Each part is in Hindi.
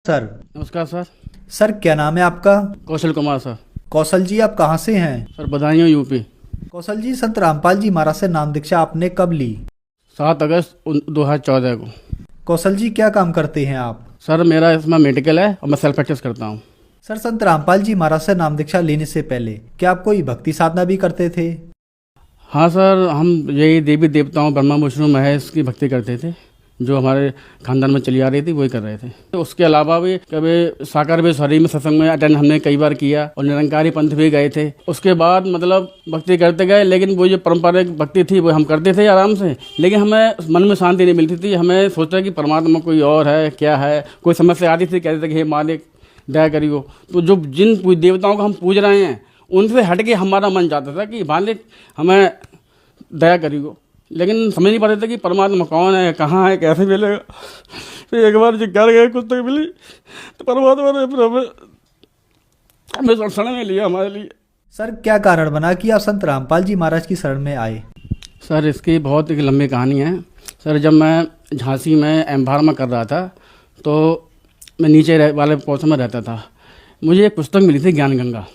सर। नमस्कार सर। सर क्या नाम है आपका? कौशल कुमार सर। कौशल जी, आप कहाँ से हैं? Sir Badaun UP. कौशल जी, संत रामपाल जी महाराज से नाम दीक्षा आपने कब ली? 7 अगस्त 2014 को। कौशल जी, क्या काम करते हैं आप? सर मेरा इसमें मेडिकल है और मैं सेल्फ प्रैक्टिस करता हूँ। सर, संत रामपाल जी महाराज से नाम दीक्षा लेने से पहले क्या आप कोई भक्ति साधना भी करते थे? हाँ सर, हम यही देवी देवताओं ब्रह्मा विष्णु महेश की भक्ति करते थे, जो हमारे खानदान में चली आ रही थी वही कर रहे थे। तो उसके अलावा भी कभी साकार बेसहरी में सत्संग में अटेंड हमने कई बार किया और निरंकारी पंथ भी गए थे। उसके बाद मतलब भक्ति करते गए, लेकिन वो जो पारंपरिक भक्ति थी वो हम करते थे आराम से, लेकिन हमें मन में शांति नहीं मिलती थी। हमें सोचा कि परमात्मा कोई और है, क्या है। कोई समस्या आती थी, कहते थे कि हे मालिक दया करियो। तो जो जिन देवताओं को हम पूज रहे हैं उनसे हट के हमारा मन चाहता था कि मालिक हमें दया करियो, लेकिन समझ नहीं पाते थे कि परमात्मा कौन है, कहाँ है, कैसे मिलेगा। फिर एक बार जिज्ञासा गए, कुछ तक मिली तो परमात्मा ने फिर हमें शरण में लिया हमारे लिए। सर, क्या कारण बना कि आप संत रामपाल जी महाराज की शरण में आए? सर इसकी बहुत एक लंबी कहानी है। सर जब मैं झांसी में एम्भार में कर रहा था तो मैं नीचे वाले पोर्शन में रहता था। मुझे एक पुस्तक मिली थी ज्ञान गंगा।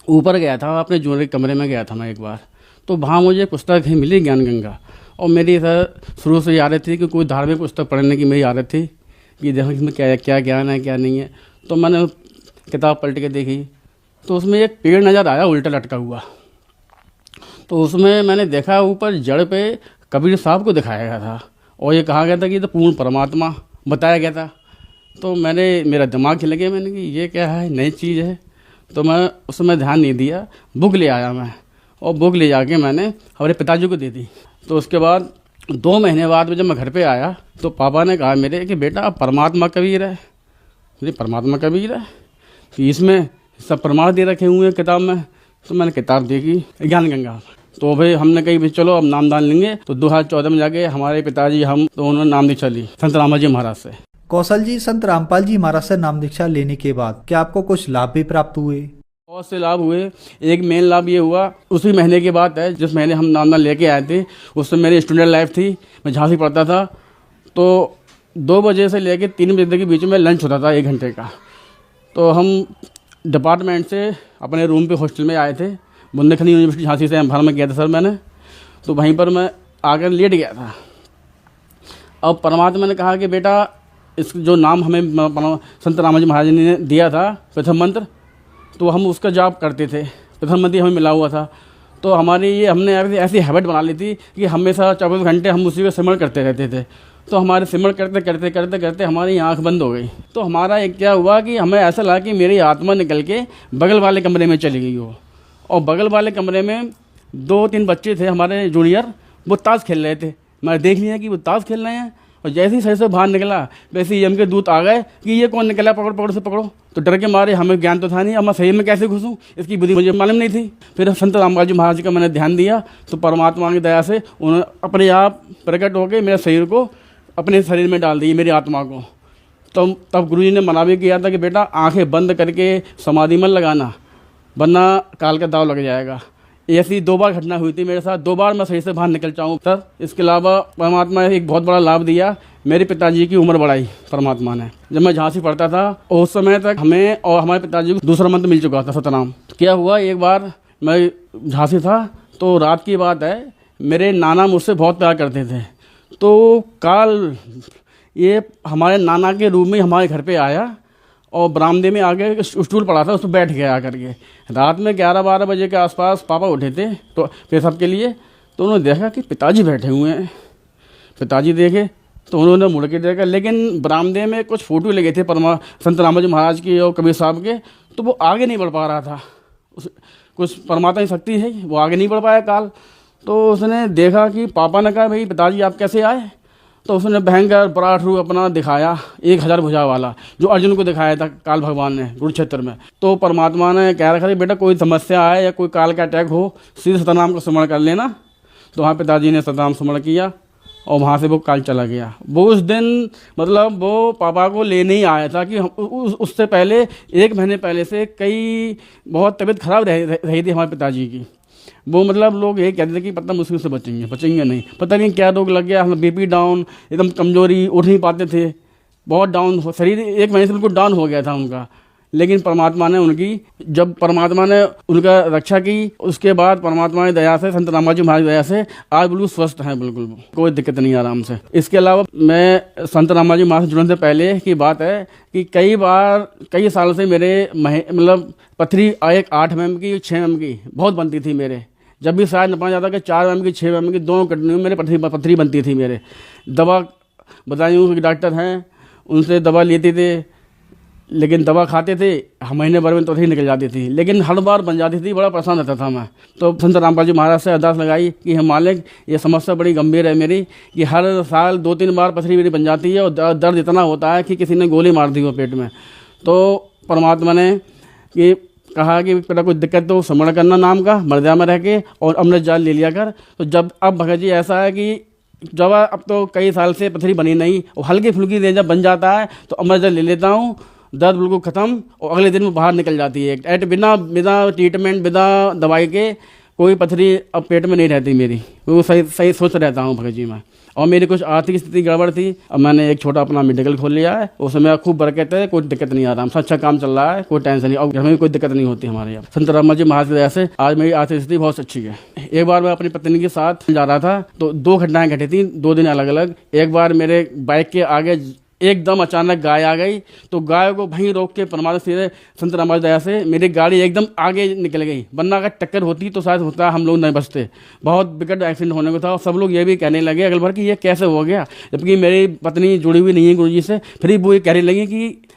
ऊपर गया था, अपने जूनियर कमरे में गया था मैं एक बार, तो वहाँ मुझे पुस्तक ही मिली ज्ञान गंगा। और मेरी सर शुरू से ये आदत थी कि कोई धार्मिक पुस्तक पढ़ने की मेरी आदत थी कि देखो इसमें क्या क्या ज्ञान है क्या नहीं है। तो मैंने किताब पलट के देखी तो उसमें एक पेड़ नज़र आया उल्टा लटका हुआ। तो उसमें मैंने देखा ऊपर जड़ पे कबीर साहब को दिखाया गया था और ये कहा गया था कि ये तो पूर्ण परमात्मा बताया गया था। तो मेरा दिमाग हिल गया, मैंने कि ये क्या है, नई चीज़ है। तो मैं उसमें ध्यान नहीं दिया, बुक ले आया मैं, और बुक ले जाके मैंने हमारे पिताजी को दे दी। तो उसके बाद 2 महीने बाद में जब मैं घर पे आया तो पापा ने कहा मेरे कि बेटा परमात्मा कबीर है। मुझे परमात्मा कबीर है तो इसमें सब प्रमाण दे रखे हुए हैं किताब में। तो मैंने किताब देखी ज्ञान गंगा। तो भाई हमने कही भाई चलो अब नाम दान लेंगे। तो 2014 में जाके हमारे पिताजी हम तो उन्होंने नाम दीक्षा ली संत रामपाल जी महाराज से। कौशल जी, संत रामपाल जी महाराज से नाम दीक्षा लेने के बाद क्या आपको कुछ लाभ भी प्राप्त हुए? बहुत से लाभ हुए। एक मेन लाभ ये हुआ, उसी महीने की बात है जिस महीने हम नाम दान लेके आए थे। उस समय मेरी स्टूडेंट लाइफ थी, मैं झांसी पढ़ता था। तो 2 बजे से लेके 3 बजे तक के बीच में लंच होता था 1 घंटे का। तो हम डिपार्टमेंट से अपने रूम पे हॉस्टल में आए थे। बुंदेलखंड यूनिवर्सिटी झांसी से एम्फार में किया था सर मैंने। तो वहीं पर मैं आकर लेट गया था। अब परमात्मा ने कहा कि बेटा इस जो नाम हमें संत रामपाल जी महाराज ने दिया था प्रथम मंत्र, तो हम उसका जाप करते थे। प्रथम मंत्र हमें मिला हुआ था। तो हमारी ये हमने ऐसी हैबिट बना ली थी कि हमेशा 24 घंटे हम उसी को सिमरण करते रहते थे। तो हमारे सिमरण करते करते करते करते हमारी आंख बंद हो गई। तो हमारा एक क्या हुआ कि हमें ऐसा लगा कि मेरी आत्मा निकल के बगल वाले कमरे में चली गई हो। और बगल वाले कमरे में 2-3 बच्चे थे हमारे जूनियर, वो ताश खेल रहे थे। मैं देख लिया कि वो ताश खेल रहे हैं, और जैसे ही सही से बाहर निकला वैसे ही यम के दूत आ गए कि ये कौन निकला, पकड़ पकड़ से पकड़ो। तो डर के मारे, हमें ज्ञान तो था नहीं, अब मैं शरीर में कैसे घुसूँ, इसकी बुद्धि मुझे मालूम नहीं थी। फिर संत रामपाल जी महाराज का मैंने ध्यान दिया तो परमात्मा की दया से उन्होंने अपने आप प्रकट होकर मेरे शरीर को अपने शरीर में डाल दी, मेरी आत्मा को। तो तब गुरु जी ने मना भी किया था कि बेटा आँखें बंद करके समाधि मत लगाना, वरना काल का दाव लग जाएगा। ऐसी 2 बार घटना हुई थी मेरे साथ, 2 बार मैं सही से बाहर निकल जाऊँ सर। इसके अलावा परमात्मा ने एक बहुत बड़ा लाभ दिया, मेरे पिताजी की उम्र बढ़ाई परमात्मा ने। जब मैं झांसी पढ़ता था उस समय तक हमें और हमारे पिताजी को दूसरा मंत्र मिल चुका था सतनाम। क्या हुआ, एक बार मैं झांसी था तो रात की बात है, मेरे नाना मुझसे बहुत प्यार करते थे। तो काल ये हमारे नाना के रूप में हमारे घर पे आया और बरामदे में आके स्टूल पड़ा था, उस पर बैठ गया आकर के। रात में 11-12 बजे के आसपास पापा उठे थे तो पेशाब के लिए। तो उन्होंने देखा कि पिताजी बैठे हुए हैं। पिताजी देखे तो उन्होंने मुड़ के देखा, लेकिन बरामदे में कुछ फ़ोटो लगे थे संत रामपाल जी महाराज की और कबीर साहब के, तो वो आगे नहीं बढ़ पा रहा था। कुछ परमात्मा की शक्ति है, वो आगे नहीं बढ़ पाया काल। तो उसने देखा कि पापा ने कहा भाई पिताजी आप कैसे आए। तो उसने भयंकर पराठ रूप अपना दिखाया, 1000 भुजा वाला, जो अर्जुन को दिखाया था काल भगवान ने कुरुक्षेत्र में। तो परमात्मा ने कह रखा था बेटा कोई समस्या आए या कोई काल का अटैक हो, सीधे सतनाम को स्मरण कर लेना। तो वहाँ पिताजी ने सतनाम स्मरण किया और वहाँ से वो काल चला गया। वो उस दिन मतलब वो पापा को लेने ही आया था कि उससे पहले 1 महीने पहले से कई बहुत तबीयत खराब रही थी हमारे पिताजी की। वो मतलब लोग यही कहते थे कि पता मुश्किल से बचेंगे नहीं, पता नहीं क्या रोग लग गया, हम बीपी डाउन, एकदम कमजोरी, उठ नहीं पाते थे। बहुत डाउन हो, शरीर 1 महीने से बिल्कुल डाउन हो गया था उनका। लेकिन परमात्मा ने उनकी, जब परमात्मा ने उनका रक्षा की, उसके बाद परमात्मा की दया से, संत रामाजी महाराज की दया से आज बिल्कुल स्वस्थ हैं, बिल्कुल कोई दिक्कत नहीं, आराम से। इसके अलावा मैं संत रामाजी महाराज से जुड़ने से पहले की बात है कि कई साल से मेरे मतलब पथरी एक 8 mm की, 6 mm की बहुत बनती थी मेरे। जब भी शायद नपा जाता कि 4 mm की, 6 mm की, दोनों किडनी में मेरे पथरी बनती थी मेरे। दवा बताई कि डॉक्टर हैं, उनसे दवा लेते थे, लेकिन दवा खाते थे, महीने भर में तो ही निकल जाती थी, लेकिन हर बार बन जाती थी। बड़ा परेशान रहता था मैं। तो संत रामपाल जी महाराज से अरदास लगाई कि हम मालिक, ये समस्या बड़ी गंभीर है मेरी, कि हर साल 2-3 बार पथरी मेरी बन जाती है और दर्द इतना होता है कि किसी ने गोली मार दी हो पेट में। तो परमात्मा ने कि कहा कि बेटा कोई दिक्कत तो स्मरण करना नाम का, मर्यादा में रह के, और अमृत जाल ले लिया कर। तो जब अब भगत जी ऐसा है कि जब अब तो कई साल से पथरी बनी नहीं, और हल्की फुल्की दे जब बन जाता है तो अमृत जाल ले लेता हूँ, दर्द बिल्कुल ख़त्म, और अगले दिन में बाहर निकल जाती है। बिना ट्रीटमेंट, बिना दवाई के कोई पथरी अब पेट में नहीं रहती मेरी। वो सही सोच रहता हूँ भगत जी मैं। और मेरी कुछ आर्थिक स्थिति गड़बड़ थी, अब मैंने एक छोटा अपना मेडिकल खोल लिया है, उसमें खूब बरकत है, कोई दिक्कत नहीं आ रहा, अच्छा काम चल रहा है, कोई टेंशन नहीं, और घर में भी कोई दिक्कत नहीं होती हमारे यहाँ। संत रामाजी महाराज की दया से आज मेरी आर्थिक स्थिति बहुत अच्छी है। एक बार मैं अपनी पत्नी के साथ जा रहा था तो 2 घटनाएं घटी थी, 2 दिन अलग अलग। एक बार मेरे बाइक के आगे एकदम अचानक गाय आ गई, तो गाय को वहीं रोक के परमात्मा से, संत रामाजी दया से मेरी गाड़ी एकदम आगे निकल गई, वरना अगर टक्कर होती तो शायद होता हम लोग नहीं बचते। बहुत बिकट एक्सीडेंट होने को था, और सब लोग ये भी कहने लगे अगल भर कि ये कैसे हो गया, जबकि मेरी पत्नी जुड़ी हुई नहीं है गुरु जी से। फिर वो ये कहने लगी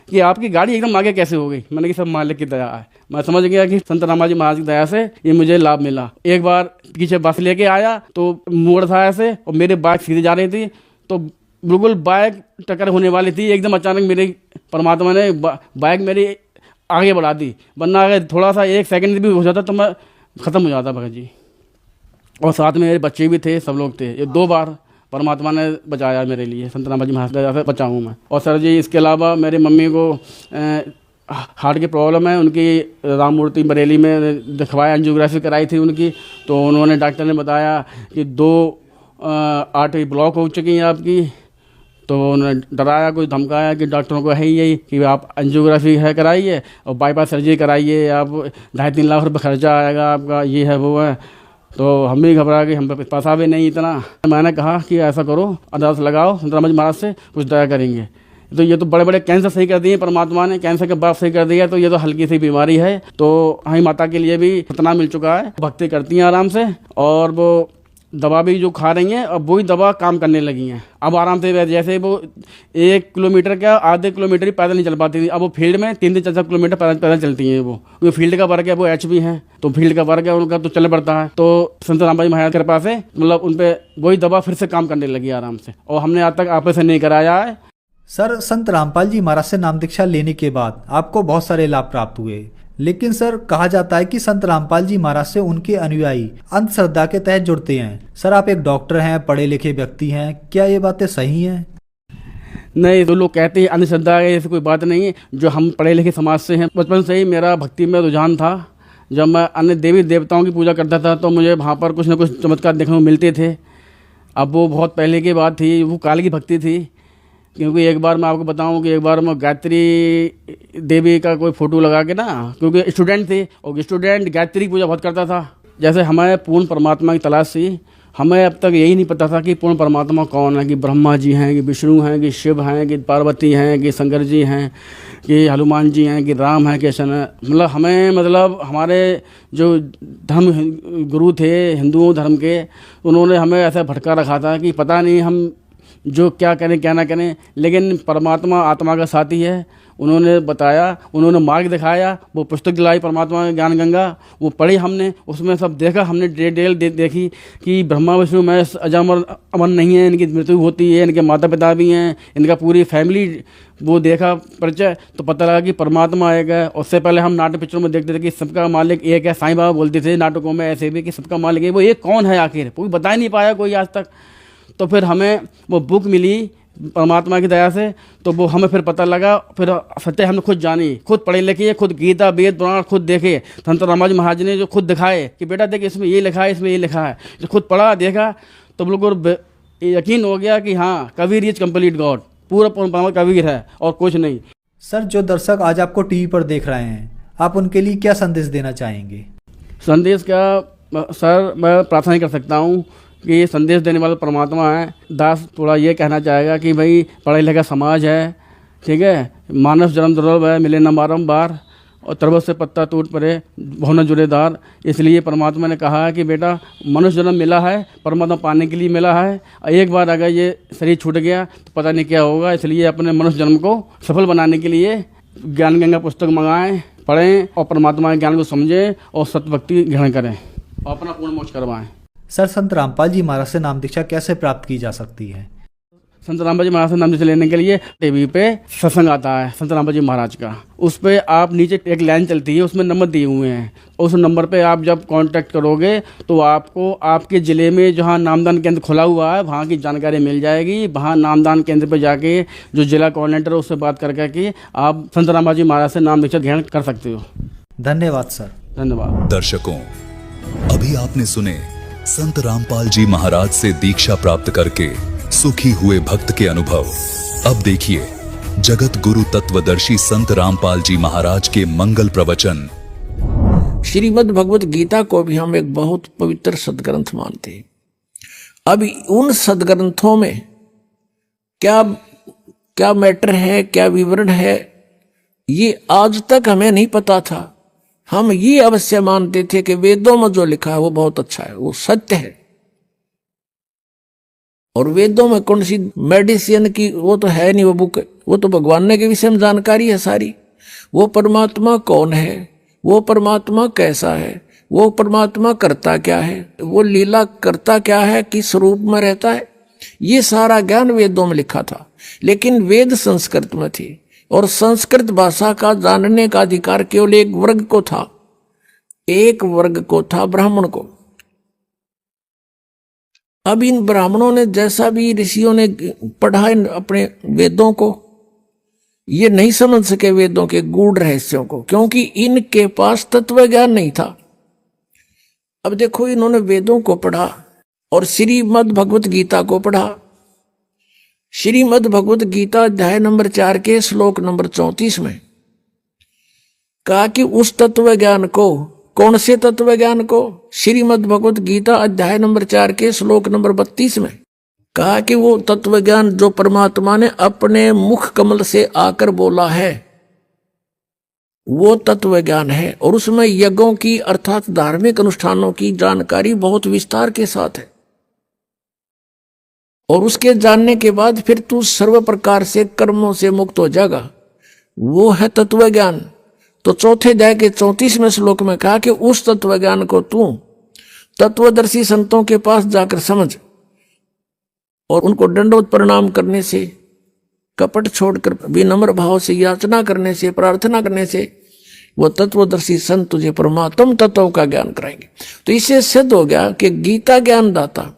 कि आपकी गाड़ी एकदम आगे कैसे हो गई। मैंने कि सब मालिक की दया है। मैं समझ गया कि संत रामाजी महाराज की दया से ये मुझे लाभ मिला। एक बार पीछे बस लेके आया तो मोड़ था ऐसे, और मेरी बाइक सीधी जा रही थी, तो बिल्कुल बाइक टक्कर होने वाली थी, एकदम अचानक मेरे परमात्मा ने बाइक मेरी आगे बढ़ा दी, वरना अगर थोड़ा सा 1 सेकंड भी हो जाता तो मैं ख़त्म हो जाता भगत जी। और साथ में मेरे बच्चे भी थे, सब लोग थे। ये 2 बार परमात्मा ने बचाया मेरे लिए, संत रामाजी महाराज से बचा हूँ मैं। और सर जी, इसके अलावा मेरी मम्मी को हार्ट की प्रॉब्लम है, उनकी राममूर्ति बरेली में दिखवाया, एंजियोग्राफी कराई थी उनकी, तो उन्होंने डॉक्टर ने बताया कि 2 आर्टरी ब्लॉक हो चुकी हैं आपकी। तो उन्होंने डराया, कुछ धमकाया कि डॉक्टरों को है ही यही कि आप एंजियोग्राफी है कराइए और बाईपास सर्जरी कराइए, आप 2.5-3 लाख रुपये खर्चा आएगा आपका, ये है वो है। तो हम भी घबरा गए, हम पे पैसा भी नहीं इतना। मैंने कहा कि ऐसा करो, अरदास लगाओ, संत रामाजी महाराज से कुछ दया करेंगे। तो ये तो बड़े बड़े कैंसर सही कर दिए परमात्मा ने, कैंसर के बाप सही कर दिया, तो ये तो हल्की सी बीमारी है। तो हमारी माता के लिए भी इतना मिल चुका है, भक्ति करती हैं आराम से, और वो दवा भी जो खा रही हैं अब वही दवा काम करने लगी हैं। अब आराम से, जैसे वो 1 किलोमीटर क्या आधे किलोमीटर ही पैदल नहीं चल पाती थी, अब वो फील्ड में 3-4 किलोमीटर पैदल चलती हैं। वो फील्ड का वर्क है, वो HP हैं, तो फील्ड का वर्क है उनका, तो चलना पड़ता है। तो संत रामाजी महाराज की कृपा से मतलब उन पर वही दवा फिर से काम करने लगी आराम से, और हमने आज तक ऑपरेशन नहीं कराया है। सर, संत रामपाल जी महाराज से नाम दीक्षा लेने के बाद आपको बहुत सारे लाभ प्राप्त हुए, लेकिन सर कहा जाता है कि संत रामपाल जी महाराज से उनके अनुयायी अंधश्रद्धा के तहत जुड़ते हैं। सर, आप एक डॉक्टर हैं, पढ़े लिखे व्यक्ति हैं, क्या ये बातें सही हैं? नहीं, तो लोग कहते हैं अंधश्रद्धा है, ऐसी कोई बात नहीं है। जो हम पढ़े लिखे समाज से हैं, बचपन से ही मेरा भक्ति में रुझान था। जब मैं अन्य देवी देवताओं की पूजा करता था तो मुझे वहाँ पर कुछ न कुछ चमत्कार देखने को मिलते थे। अब वो बहुत पहले की बात थी, वो काल की भक्ति थी। क्योंकि एक बार मैं आपको बताऊं कि एक बार मैं गायत्री देवी का कोई फ़ोटो लगा के ना, क्योंकि स्टूडेंट थे और स्टूडेंट गायत्री की पूजा बहुत करता था। जैसे हमें पूर्ण परमात्मा की तलाश थी, हमें अब तक यही नहीं पता था कि पूर्ण परमात्मा कौन है, कि ब्रह्मा जी हैं, कि विष्णु हैं, कि शिव हैं, कि पार्वती हैं, कि शंकर जी हैं, कि हनुमान जी हैं, कि राम हैं, कि शन है। मतलब हमारे जो धर्म गुरु थे हिंदुओं धर्म के, उन्होंने हमें ऐसा भटका रखा था कि पता नहीं हम जो क्या करें क्या ना करें। लेकिन परमात्मा आत्मा का साथी है, उन्होंने बताया, उन्होंने मार्ग दिखाया। वो पुस्तक दिलाई परमात्मा ज्ञान गंगा, वो पढ़ी हमने, उसमें सब देखा हमने, डिटेल देखी कि ब्रह्मा विष्णु में अजर अमर नहीं है, इनकी मृत्यु होती है, इनके माता पिता भी हैं, इनका पूरी फैमिली वो देखा परिचय, तो पता लगा कि परमात्मा एक है। उससे पहले हम नाटक पिक्चरों में देखते थे कि सबका मालिक एक है, साईं बाबा बोलते थे नाटकों में ऐसे भी कि सबका मालिक है, वो एक कौन है आखिर, कोई बता ही नहीं पाया कोई आज तक। तो फिर हमें वो बुक मिली परमात्मा की दया से, तो वो हमें फिर पता लगा, फिर सत्य हमने खुद जानी, खुद पढ़े लिखे, खुद गीता वेद पुराण खुद देखे। संत रामाजी महाराज ने जो खुद दिखाए कि बेटा देख इसमें ये लिखा है, इसमें ये लिखा है, जो खुद पढ़ा देखा तो बिल्कुल यकीन हो गया कि हाँ, कबीर इज कंप्लीट गॉड, पूरा परमात्मा कबीर है और कुछ नहीं। सर, जो दर्शक आज आपको टीवी पर देख रहे हैं, आप उनके लिए क्या संदेश देना चाहेंगे? संदेश क्या सर, मैं प्रार्थना कर सकता हूँ कि ये संदेश देने वाला परमात्मा है। दास थोड़ा ये कहना चाहेगा कि भाई पढ़ा लिखा समाज है, ठीक है, मानव जन्म दुर्लभ है, मिले न बारंबार, और तरबत से पत्ता टूट पड़े बहु न जुड़ेदार। इसलिए परमात्मा ने कहा है कि बेटा मनुष्य जन्म मिला है, परमात्मा पाने के लिए मिला है। एक बार अगर ये शरीर छूट गया तो पता नहीं क्या होगा। इसलिए अपने मनुष्य जन्म को सफल बनाने के लिए ज्ञान गंगा पुस्तक मंगाएं, पढ़ें और परमात्मा के ज्ञान को समझें और सतभक्ति ग्रहण करें और अपना पूर्ण मोक्ष करवाएं। सर, संत रामपाल जी महाराज से नाम दीक्षा कैसे प्राप्त की जा सकती है? संत रामपाल जी महाराज से नाम दीक्षा लेने के लिए टीवी पे सत्संग आता है संत रामपाल जी महाराज का। उस पर आप नीचे एक लाइन चलती है, उसमें नंबर दिए हुए हैं। उस नंबर पे आप जब कांटेक्ट करोगे तो आपको आपके ज़िले में जहाँ नामदान केंद्र खुला हुआ है वहाँ की जानकारी मिल जाएगी। वहाँ नामदान केंद्र पे जाके जो जिला कोऑर्डिनेटर है उससे बात करके कि आप संत रामपाल जी महाराज से नाम दीक्षा ग्रहण कर सकते हो। धन्यवाद सर। धन्यवाद। दर्शकों, अभी आपने सुने संत रामपाल जी महाराज से दीक्षा प्राप्त करके सुखी हुए भक्त के अनुभव। अब देखिए जगत गुरु तत्वदर्शी संत रामपाल जी महाराज के मंगल प्रवचन। श्रीमद् भगवत गीता को भी हम एक बहुत पवित्र सदग्रंथ मानते हैं। अब उन सदग्रंथों में क्या क्या मैटर है, क्या विवरण है, ये आज तक हमें नहीं पता था। हम ये अवश्य मानते थे कि वेदों में जो लिखा है वो बहुत अच्छा है, वो सत्य है। और वेदों में कौन सी मेडिसिन की वो तो है नहीं, वो बुक, वो तो भगवान ने के विषय में जानकारी है सारी। वो परमात्मा कौन है, वो परमात्मा कैसा है, वो परमात्मा करता क्या है, वो लीला करता क्या है, किस स्वरूप में रहता है, ये सारा ज्ञान वेदों में लिखा था। लेकिन वेद संस्कृत में थी और संस्कृत भाषा का जानने का अधिकार केवल एक वर्ग को था, एक वर्ग को था, ब्राह्मण को। अब इन ब्राह्मणों ने जैसा भी ऋषियों ने पढ़ा इन अपने वेदों को, ये नहीं समझ सके वेदों के गूढ़ रहस्यों को, क्योंकि इनके पास तत्व ज्ञान नहीं था। अब देखो, इन्होंने वेदों को पढ़ा और श्रीमद् भगवत गीता को पढ़ा। श्रीमद् भगवत गीता अध्याय नंबर 4 के श्लोक नंबर 34 में कहा कि उस तत्व ज्ञान को, कौन से तत्व ज्ञान को? श्रीमद् भगवत गीता अध्याय नंबर 4 के श्लोक नंबर 32 में कहा कि वो तत्व ज्ञान जो परमात्मा ने अपने मुख कमल से आकर बोला है वो तत्व ज्ञान है। और उसमें यज्ञों की अर्थात धार्मिक अनुष्ठानों की जानकारी बहुत विस्तार के साथ है। और उसके जानने के बाद फिर तू सर्व प्रकार से कर्मों से मुक्त हो जाएगा, वो है तत्व ज्ञान। तो चौथे अध्याय के 34वें श्लोक में कहा कि उस तत्व ज्ञान को तू तत्वदर्शी संतों के पास जाकर समझ और उनको दंडवत प्रणाम करने से, कपट छोड़कर विनम्र भाव से याचना करने से, प्रार्थना करने से वो तत्वदर्शी संत तुझे परमात्म तत्व का ज्ञान कराएंगे। तो इससे सिद्ध हो गया कि गीता ज्ञान दाता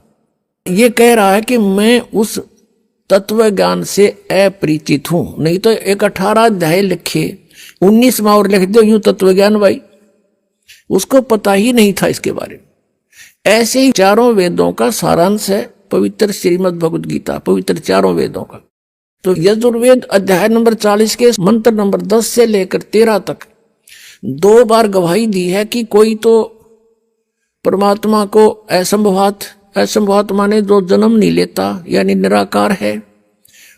ये कह रहा है कि मैं उस तत्व ज्ञान से अपरिचित हूं। नहीं तो एक 18 अध्याय लिखे 19वां और लिख दो यूं तत्व ज्ञान भाई, उसको पता ही नहीं था इसके बारे में। ऐसे ही चारों वेदों का सारांश है पवित्र श्रीमद् भगवद गीता, पवित्र चारों वेदों का। तो यजुर्वेद अध्याय नंबर 40 के मंत्र नंबर 10 से लेकर 13 तक 2 बार गवाही दी है कि कोई तो परमात्मा को असंभवात, असंभवात माने जो जन्म नहीं लेता यानी निराकार है,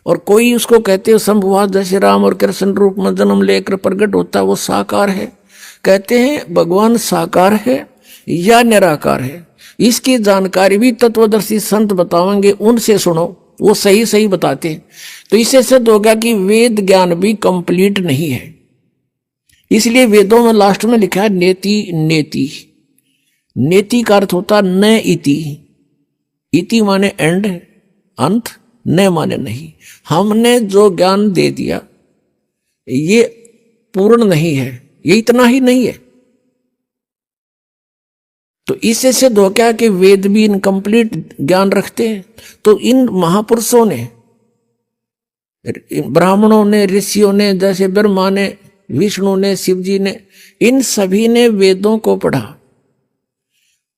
और कोई उसको कहते हैं संभवात, जैसे राम और कृष्ण रूप में जन्म लेकर प्रकट होता है वो साकार है। कहते हैं भगवान साकार है या निराकार है, इसकी जानकारी भी तत्वदर्शी संत बताएंगे, उनसे सुनो, वो सही सही बताते हैं। तो इससे सिद्ध हो गया कि वेद ज्ञान भी कंप्लीट नहीं है। इसलिए वेदों में लास्ट में लिखा है नेति नेति। नेति का अर्थ होता न इति, इति माने एंड, अंत, न माने नहीं। हमने जो ज्ञान दे दिया ये पूर्ण नहीं है, ये इतना ही नहीं है। तो इससे सिद्ध हो गया कि वेद भी इनकम्प्लीट ज्ञान रखते हैं। तो इन महापुरुषों ने, ब्राह्मणों ने, ऋषियों ने, जैसे ब्रह्मा ने, विष्णु ने, शिव जी ने, इन सभी ने वेदों को पढ़ा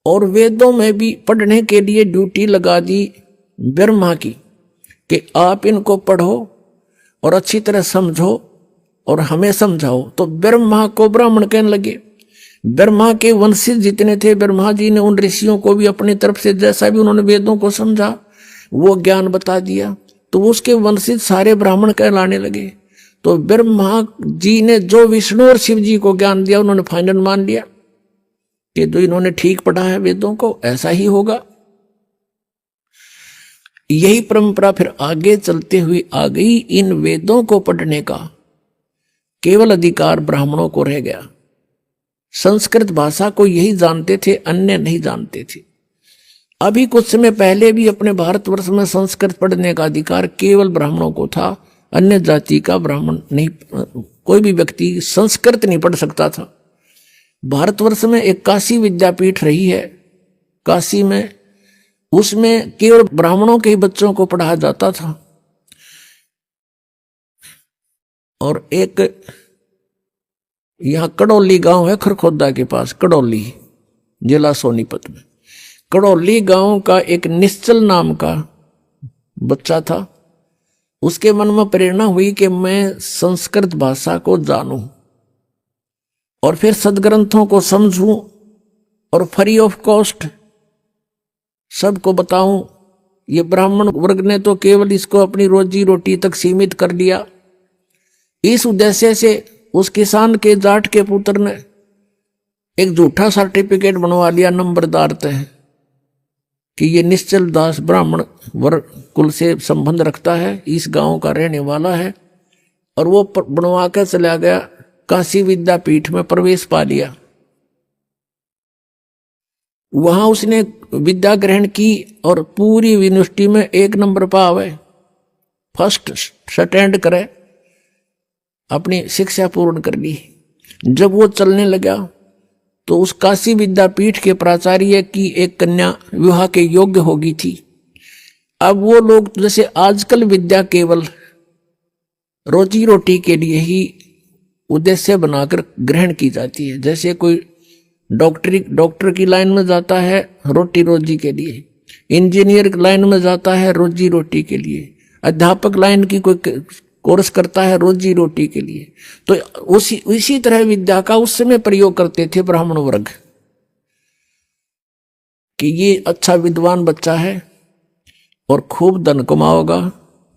और वेदों में भी पढ़ने के लिए ड्यूटी लगा दी ब्रह्मा की कि आप इनको पढ़ो और अच्छी तरह समझो और हमें समझाओ। तो ब्रह्मा को ब्राह्मण कहने लगे। ब्रह्मा के वंशज जितने थे, ब्रह्मा जी ने उन ऋषियों को भी अपनी तरफ से जैसा भी उन्होंने वेदों को समझा वो ज्ञान बता दिया, तो उसके वंशज सारे ब्राह्मण कहलाने लगे। तो ब्रह्मा जी ने जो विष्णु और शिव जी को ज्ञान दिया उन्होंने फाइनल मान लिया कि जो इन्होंने ठीक पढ़ा है वेदों को ऐसा ही होगा। यही परंपरा फिर आगे चलते हुए आ गई। इन वेदों को पढ़ने का केवल अधिकार ब्राह्मणों को रह गया। संस्कृत भाषा को यही जानते थे, अन्य नहीं जानते थे। अभी कुछ समय पहले भी अपने भारतवर्ष में संस्कृत पढ़ने का अधिकार केवल ब्राह्मणों को था, अन्य जाति का ब्राह्मण नहीं, कोई भी व्यक्ति संस्कृत नहीं पढ़ सकता था। भारतवर्ष में एक काशी विद्यापीठ रही है, काशी में, उसमें केवल ब्राह्मणों के ही बच्चों को पढ़ाया जाता था। और एक यहां कड़ौली गांव है खरखोदा के पास, कड़ौली जिला सोनीपत में। कड़ौली गांव का एक निश्चल नाम का बच्चा था। उसके मन में प्रेरणा हुई कि मैं संस्कृत भाषा को जानूं और फिर सदग्रंथों को समझूं और फ्री ऑफ कॉस्ट सबको बताऊं। ये ब्राह्मण वर्ग ने तो केवल इसको अपनी रोजी रोटी तक सीमित कर लिया। इस उद्देश्य से उस किसान के जाट के पुत्र ने एक झूठा सर्टिफिकेट बनवा लिया नंबरदार तय कि ये निश्चल दास ब्राह्मण वर्ग कुल से संबंध रखता है, इस गांव का रहने वाला है, और वो बनवा कर चला गया। काशी विद्यापीठ में प्रवेश पा लिया। वहां उसने विद्या ग्रहण की और पूरी यूनिवर्सिटी में 1 नंबर पावे, फर्स्ट स्टैंड करे, अपनी शिक्षा पूर्ण कर ली। जब वो चलने लगा तो उस काशी विद्यापीठ के प्राचार्य की एक कन्या विवाह के योग्य हो गई थी। अब वो लोग जैसे आजकल विद्या केवल रोजी रोटी के लिए ही उद्देश्य बनाकर ग्रहण की जाती है। जैसे कोई डॉक्टर की लाइन में जाता है रोटी रोजी के लिए, इंजीनियर लाइन में जाता है रोजी रोटी के लिए, अध्यापक लाइन की कोई कोर्स करता है रोजी रोटी के लिए। तो उसी तरह विद्या का उस समय प्रयोग करते थे ब्राह्मण वर्ग कि ये अच्छा विद्वान बच्चा है और खूब धन कमाओगा,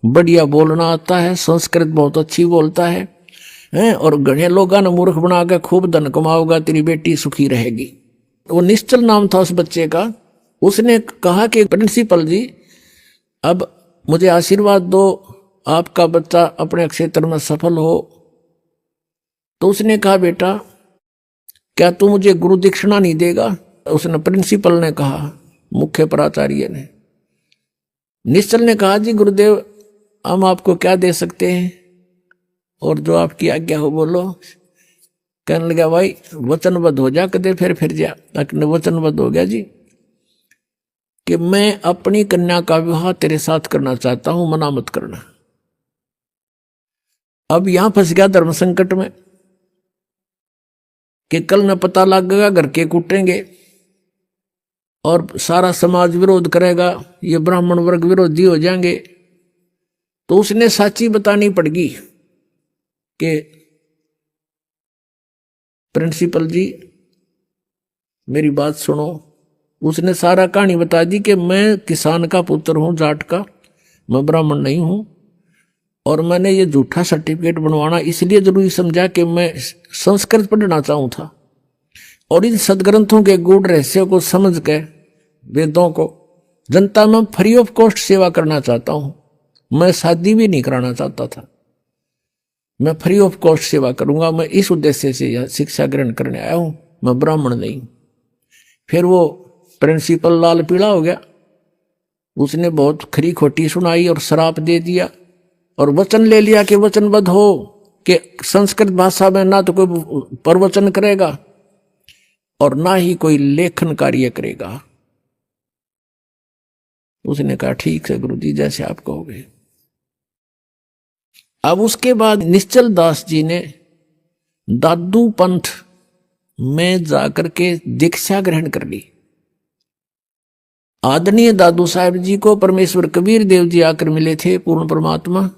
बढ़िया बोलना आता है, संस्कृत बहुत अच्छी बोलता है, और घने लोगों ने मूर्ख बना के खूब धन कमाओगा, तेरी बेटी सुखी रहेगी। वो निश्चल नाम था उस बच्चे का। उसने कहा कि प्रिंसिपल जी अब मुझे आशीर्वाद दो, आपका बच्चा अपने क्षेत्र में सफल हो। तो उसने कहा बेटा क्या तू मुझे गुरु दीक्षिणा नहीं देगा? उसने प्रिंसिपल ने कहा, मुख्य प्राचार्य ने। निश्चल ने कहा जी गुरुदेव हम आपको क्या दे सकते हैं और जो आपकी आज्ञा हो बोलो। कहने लगा भाई वचनबद्ध हो जा, कदे फिर जा। वचनबद्ध हो गया जी कि मैं अपनी कन्या का विवाह तेरे साथ करना चाहता हूं, मना मत करना। अब यहां फंस गया धर्म संकट में कि कल न पता लगेगा घर के कूटेंगे और सारा समाज विरोध करेगा, ये ब्राह्मण वर्ग विरोधी हो जाएंगे। तो उसने साची बतानी पड़गी कि प्रिंसिपल जी मेरी बात सुनो। उसने सारा कहानी बता दी कि मैं किसान का पुत्र हूं, जाट का, मैं ब्राह्मण नहीं हूं, और मैंने ये झूठा सर्टिफिकेट बनवाना इसलिए जरूरी समझा कि मैं संस्कृत पढ़ना चाहूं था और इन सदग्रंथों के गूढ़ रहस्यों को समझ के वेदों को जनता में फ्री ऑफ कॉस्ट सेवा करना चाहता हूं। मैं शादी भी नहीं कराना चाहता था, मैं फ्री ऑफ कॉस्ट सेवा करूंगा, मैं इस उद्देश्य से यह शिक्षा ग्रहण करने आया हूं, मैं ब्राह्मण नहीं। फिर वो प्रिंसिपल लाल पीला हो गया। उसने बहुत खरी खोटी सुनाई और श्राप दे दिया और वचन ले लिया कि वचनबद्ध हो कि संस्कृत भाषा में ना तो कोई प्रवचन करेगा और ना ही कोई लेखन कार्य करेगा। उसने कहा ठीक है गुरु जी जैसे आप कहोगे। अब उसके बाद निश्चल दास जी ने दादू पंथ में जाकर के दीक्षा ग्रहण कर ली। आदरणीय दादू साहब जी को परमेश्वर कबीर देव जी आकर मिले थे, पूर्ण परमात्मा,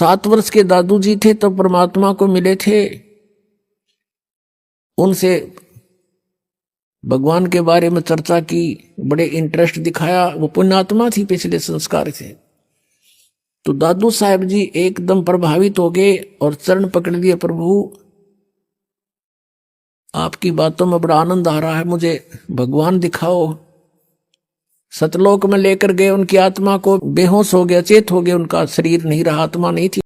7 वर्ष के दादू जी थे तो परमात्मा को मिले थे, उनसे भगवान के बारे में चर्चा की, बड़े इंटरेस्ट दिखाया। वो पुण्यात्मा थी, पिछले संस्कार से। तो दादू साहब जी एकदम प्रभावित हो गए और चरण पकड़ लिए, प्रभु आपकी बातों में बड़ा आनंद आ रहा है, मुझे भगवान दिखाओ। सतलोक में लेकर गए, उनकी आत्मा को बेहोश हो गया, चेत हो गया, उनका शरीर नहीं रहा, आत्मा नहीं थी।